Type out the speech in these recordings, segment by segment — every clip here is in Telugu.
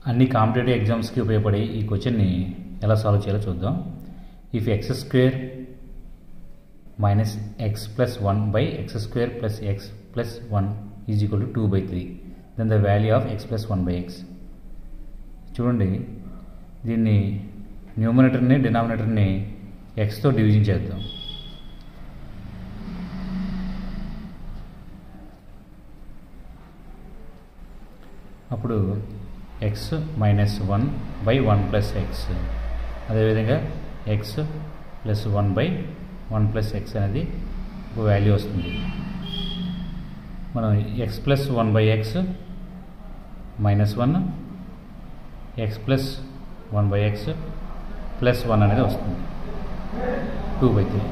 అన్ని కాంపిటేటివ్ ఎగ్జామ్స్కి ఉపయోగపడే ఈ క్వశ్చన్ని ఎలా సాల్వ్ చేయాలో చూద్దాం. If x square minus x plus 1 by x square plus x plus 1 is equal to 2/3 then the value of x plus 1 by x. చూడండి, దీన్ని న్యూమరేటర్ని డినామినేటర్ని ఎక్స్తో డివిజన్ చేద్దాం. అప్పుడు x minus 1 by 1 plus x, అదేవిధంగా x plus 1 by 1 plus x అనేది ఒక వాల్యూ వస్తుంది. మనం x plus 1 by x minus 1, x plus 1 by X plus 1 అనేది వస్తుంది 2/3.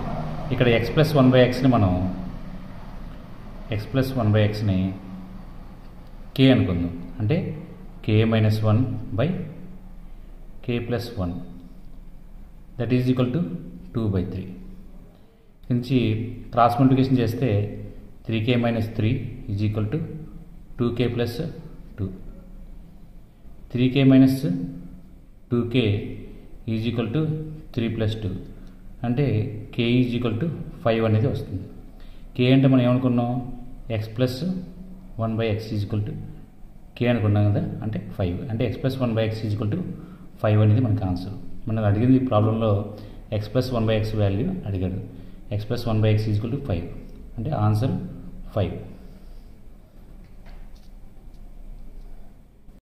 ఇక్కడ ఎక్స్ ప్లస్ 1 బై ఎక్స్ని మనం ఎక్స్ ప్లస్ 1 బై ఎక్స్ని కే అనుకుందాం. అంటే k minus 1 by k plus 1 that is equal to 2/3. నుంచి క్రాస్ మల్టిప్లికేషన్ చేస్తే 3k minus 3 is equal to 2k plus 2. 3k minus 2k is equal to 3 plus 2 అంటే k ఈజ్ ఈక్వల్ టు 5 అనేది వస్తుంది. k అంటే మనం ఏమనుకున్నాం, x plus 1 by x is equal to k అనుకున్నాం కదా, అంటే 5. అంటే x plus 1 by x is equal to 5 అనేది మనకు ఆన్సర్. మనం అడిగింది ప్రాబ్లంలో x plus 1 by x value అడిగాడు. X plus 1 by x is equal to 5 అంటే ఆన్సర్ 5.